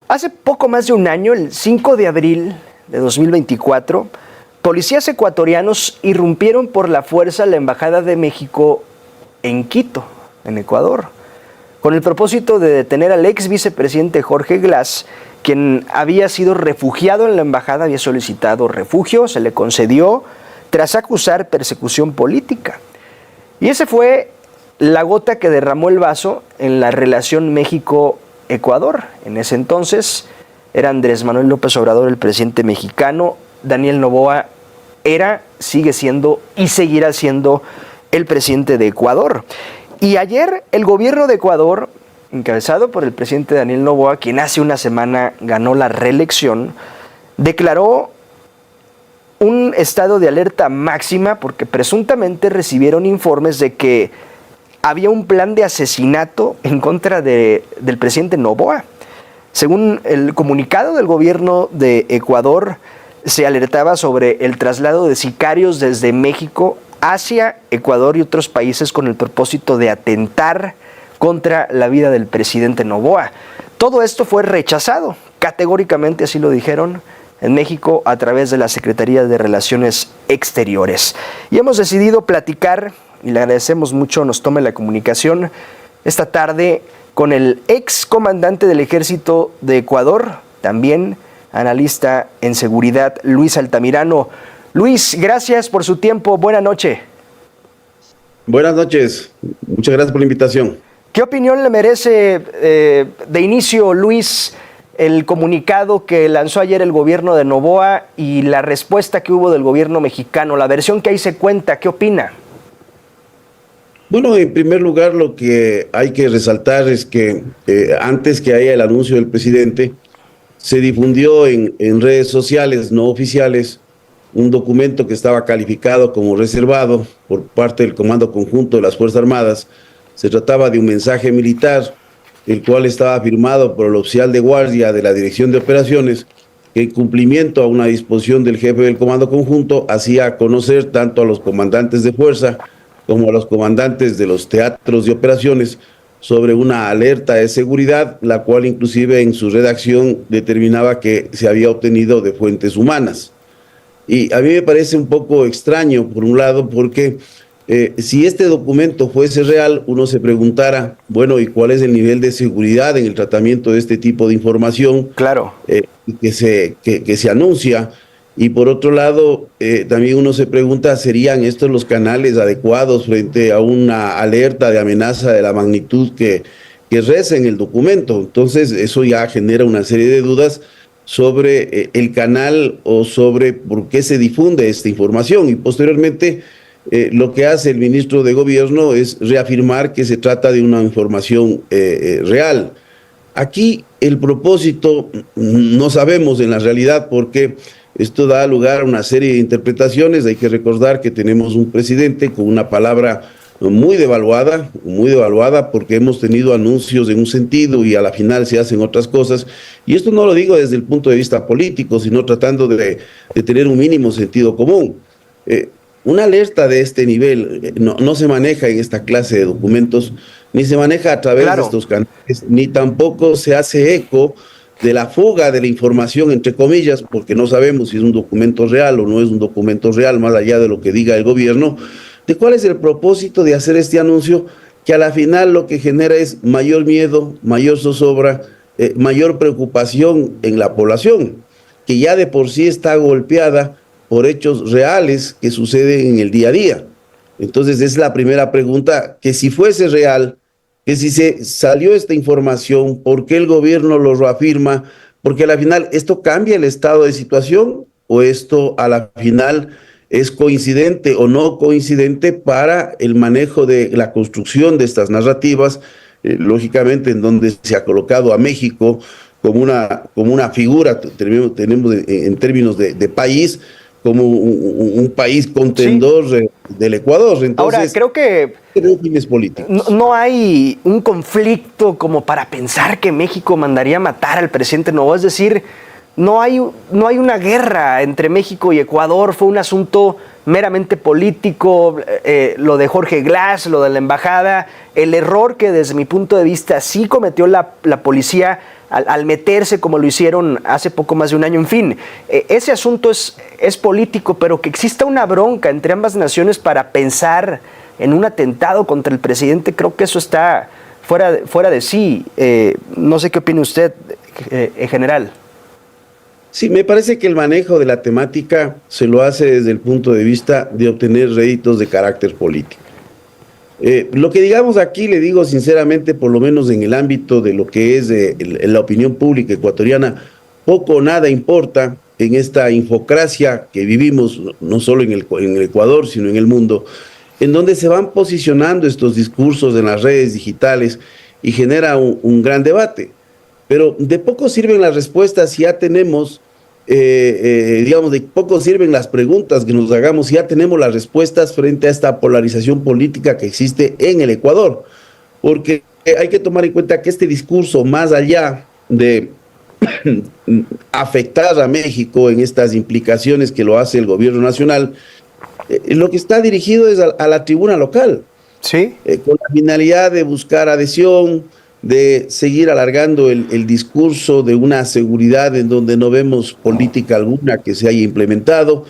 Hace poco más de un año, el 5 de abril de 2024, policías ecuatorianos irrumpieron por la fuerza la Embajada de México en Quito, en Ecuador, con el propósito de detener al ex vicepresidente Jorge Glass, quien había sido refugiado en la embajada, había solicitado refugio, se le concedió tras acusar persecución política. Y ese fue la gota que derramó el vaso en la relación México-Ecuador. En ese entonces era Andrés Manuel López Obrador el presidente mexicano, Daniel Noboa sigue siendo y seguirá siendo el presidente de Ecuador. Y ayer el gobierno de Ecuador, encabezado por el presidente Daniel Noboa, quien hace una semana ganó la reelección, declaró un estado de alerta máxima porque presuntamente recibieron informes de que había un plan de asesinato en contra del presidente Noboa. Según el comunicado del gobierno de Ecuador, se alertaba sobre el traslado de sicarios desde México hacia Ecuador y otros países con el propósito de atentar contra la vida del presidente Noboa. Todo esto fue rechazado, categóricamente así lo dijeron en México a través de la Secretaría de Relaciones Exteriores. Y hemos decidido platicar, y le agradecemos mucho, nos tome la comunicación esta tarde con el ex comandante del Ejército de Ecuador, también analista en seguridad, Luis Altamirano. Luis, gracias por su tiempo. Buenas noches. Buenas noches. Muchas gracias por la invitación. ¿Qué opinión le merece de inicio, Luis, el comunicado que lanzó ayer el gobierno de Noboa y la respuesta que hubo del gobierno mexicano? La versión que ahí se cuenta, ¿qué opina? Bueno, en primer lugar, lo que hay que resaltar es que antes que haya el anuncio del presidente, se difundió en redes sociales no oficiales un documento que estaba calificado como reservado por parte del Comando Conjunto de las Fuerzas Armadas. Se trataba de un mensaje militar, el cual estaba firmado por el oficial de guardia de la Dirección de Operaciones, que en cumplimiento a una disposición del jefe del Comando Conjunto hacía conocer tanto a los comandantes de fuerza como a los comandantes de los teatros de operaciones sobre una alerta de seguridad, la cual inclusive en su redacción determinaba que se había obtenido de fuentes humanas. Y a mí me parece un poco extraño, por un lado, porque si este documento fuese real, uno se preguntara, bueno, ¿y cuál es el nivel de seguridad en el tratamiento de este tipo de información? Claro. Que se anuncia. Y por otro lado, también uno se pregunta, ¿serían estos los canales adecuados frente a una alerta de amenaza de la magnitud que reza en el documento? Entonces, eso ya genera una serie de dudas sobre el canal o sobre por qué se difunde esta información. Y posteriormente, lo que hace el ministro de Gobierno es reafirmar que se trata de una información real. Aquí el propósito no sabemos en la realidad, porque esto da lugar a una serie de interpretaciones. Hay que recordar que tenemos un presidente con una palabra muy devaluada, porque hemos tenido anuncios en un sentido y a la final se hacen otras cosas. Y esto no lo digo desde el punto de vista político, sino tratando de tener un mínimo sentido común. Una alerta de este nivel no se maneja en esta clase de documentos, ni se maneja a través de estos canales, ni tampoco se hace eco de la fuga de la información, entre comillas, porque no sabemos si es un documento real o no es un documento real, más allá de lo que diga el gobierno, de cuál es el propósito de hacer este anuncio, que a la final lo que genera es mayor miedo, mayor zozobra, mayor preocupación en la población, que ya de por sí está golpeada por hechos reales que suceden en el día a día. Entonces, es la primera pregunta, que si fuese real, que si se salió esta información, ¿por qué el gobierno lo reafirma? Porque a la final, ¿esto cambia el estado de situación o esto a la final es coincidente o no coincidente para el manejo de la construcción de estas narrativas, lógicamente en donde se ha colocado a México como una figura, tenemos en términos de país, como un país contendor del Ecuador? Entonces, ahora, creo que fines políticos. no hay un conflicto como para pensar que México mandaría matar al presidente Noboa. Es decir, no hay una guerra entre México y Ecuador, fue un asunto meramente político, lo de Jorge Glass, lo de la embajada, el error que desde mi punto de vista sí cometió la policía al meterse como lo hicieron hace poco más de un año. En fin, ese asunto es político, pero que exista una bronca entre ambas naciones para pensar en un atentado contra el presidente, creo que eso está fuera de sí. No sé qué opina usted, en general. Sí, me parece que el manejo de la temática se lo hace desde el punto de vista de obtener réditos de carácter político. Lo que digamos aquí, le digo sinceramente, por lo menos en el ámbito de lo que es la opinión pública ecuatoriana, poco o nada importa en esta infocracia que vivimos, no solo en el Ecuador, sino en el mundo, en donde se van posicionando estos discursos en las redes digitales y genera un gran debate. Pero de poco sirven las respuestas si ya tenemos, digamos, de poco sirven las preguntas que nos hagamos si ya tenemos las respuestas frente a esta polarización política que existe en el Ecuador. Porque hay que tomar en cuenta que este discurso, más allá de afectar a México en estas implicaciones que lo hace el gobierno nacional, lo que está dirigido es a la tribuna local. Sí. Con la finalidad de buscar adhesión, de seguir alargando el discurso de una seguridad en donde no vemos política alguna que se haya implementado,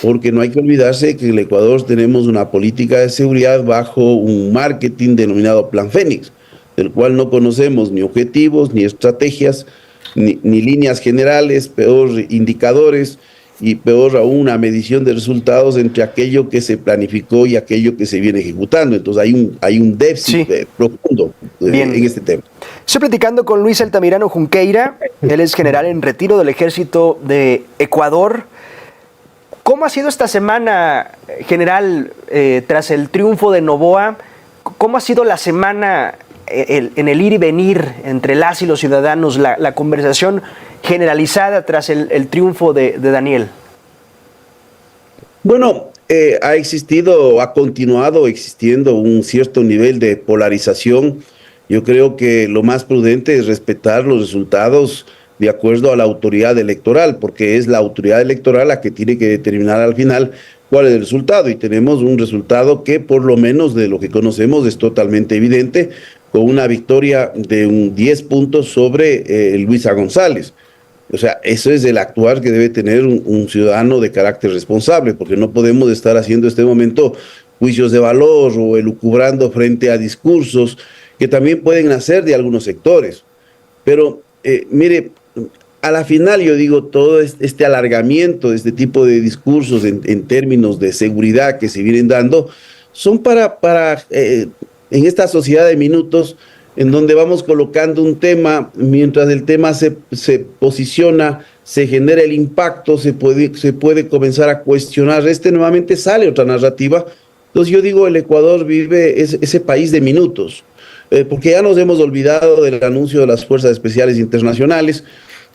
porque no hay que olvidarse que en el Ecuador tenemos una política de seguridad bajo un marketing denominado Plan Fénix, del cual no conocemos ni objetivos, ni estrategias, ni líneas generales, peor indicadores, y peor aún una medición de resultados entre aquello que se planificó y aquello que se viene ejecutando. Entonces hay un déficit profundo en este tema. Estoy platicando con Luis Altamirano Junqueira, él es general en retiro del Ejército de Ecuador. ¿Cómo ha sido esta semana, general, tras el triunfo de Noboa? ¿Cómo ha sido la semana en el ir y venir entre las y los ciudadanos, la conversación generalizada tras el triunfo de Daniel? Bueno, ha continuado existiendo un cierto nivel de polarización. Yo creo que lo más prudente es respetar los resultados de acuerdo a la autoridad electoral, porque es la autoridad electoral la que tiene que determinar al final cuál es el resultado, y tenemos un resultado que por lo menos de lo que conocemos es totalmente evidente, con una victoria de 10 puntos sobre Luisa González. O sea, eso es el actuar que debe tener un ciudadano de carácter responsable, porque no podemos estar haciendo en este momento juicios de valor o elucubrando frente a discursos que también pueden nacer de algunos sectores. Pero, mire, a la final yo digo, todo este alargamiento de este tipo de discursos en términos de seguridad que se vienen dando, son para en esta sociedad de minutos, en donde vamos colocando un tema, mientras el tema se posiciona, se genera el impacto, se puede comenzar a cuestionar, nuevamente sale otra narrativa. Entonces yo digo, el Ecuador vive ese país de minutos, porque ya nos hemos olvidado del anuncio de las Fuerzas Especiales Internacionales,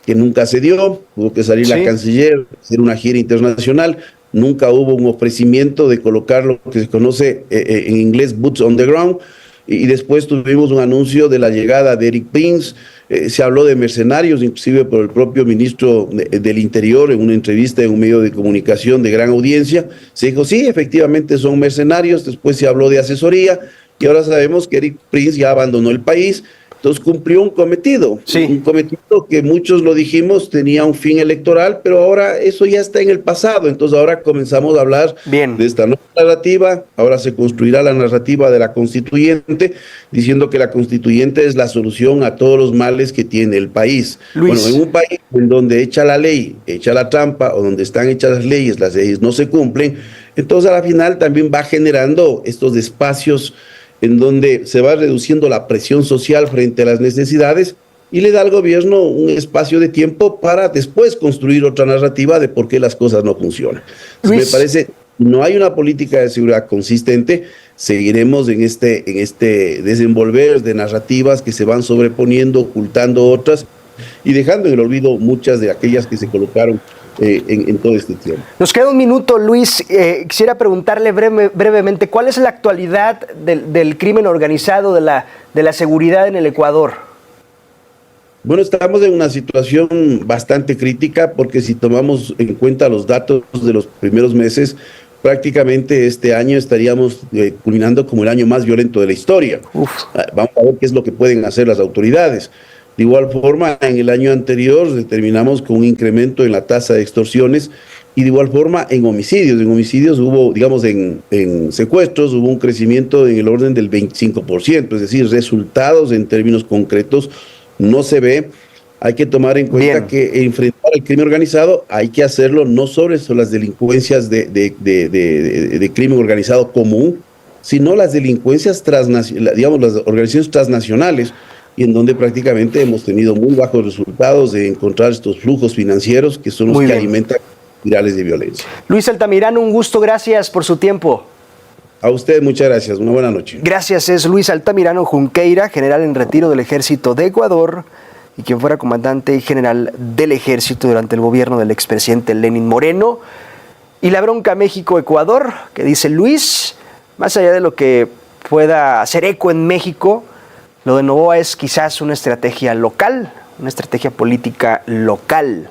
que nunca se dio, tuvo que salir la canciller, hacer una gira internacional, nunca hubo un ofrecimiento de colocar lo que se conoce en inglés boots on the ground, y después tuvimos un anuncio de la llegada de Eric Prince, se habló de mercenarios, inclusive por el propio ministro del Interior, en una entrevista en un medio de comunicación de gran audiencia, se dijo, sí, efectivamente son mercenarios, después se habló de asesoría, y ahora sabemos que Eric Prince ya abandonó el país. Entonces cumplió un cometido que muchos lo dijimos, tenía un fin electoral, pero ahora eso ya está en el pasado. Entonces ahora comenzamos a hablar de esta nueva narrativa, ahora se construirá la narrativa de la constituyente, diciendo que la constituyente es la solución a todos los males que tiene el país. Luis. Bueno, en un país en donde echa la ley, echa la trampa, o donde están hechas las leyes no se cumplen, entonces a la final también va generando estos espacios en donde se va reduciendo la presión social frente a las necesidades y le da al gobierno un espacio de tiempo para después construir otra narrativa de por qué las cosas no funcionan. Me parece, no hay una política de seguridad consistente, seguiremos en este desenvolver de narrativas que se van sobreponiendo, ocultando otras y dejando en el olvido muchas de aquellas que se colocaron en todo este tiempo. Nos queda un minuto, Luis. Quisiera preguntarle brevemente, ¿cuál es la actualidad del crimen organizado, de la seguridad en el Ecuador? Bueno, estamos en una situación bastante crítica porque si tomamos en cuenta los datos de los primeros meses, prácticamente este año estaríamos culminando como el año más violento de la historia. Uf. Vamos a ver qué es lo que pueden hacer las autoridades. De igual forma, en el año anterior terminamos con un incremento en la tasa de extorsiones y de igual forma en homicidios. En homicidios hubo, digamos, en secuestros hubo un crecimiento en el orden del 25%, es decir, resultados en términos concretos no se ve. Hay que tomar en cuenta Bien. que enfrentar el crimen organizado hay que hacerlo no sobre las delincuencias de crimen organizado común, sino las delincuencias transnacionales, digamos, las organizaciones transnacionales, y en donde prácticamente hemos tenido muy bajos resultados de encontrar estos flujos financieros que son los Muy que bien. alimentan espirales de violencia. Luis Altamirano, un gusto, gracias por su tiempo. A usted muchas gracias, una buena noche. Gracias, es Luis Altamirano Junqueira, general en retiro del Ejército de Ecuador y quien fuera comandante general del Ejército durante el gobierno del expresidente Lenín Moreno. Y la bronca México-Ecuador, que dice Luis, más allá de lo que pueda hacer eco en México, lo de Novoa es quizás una estrategia local, una estrategia política local.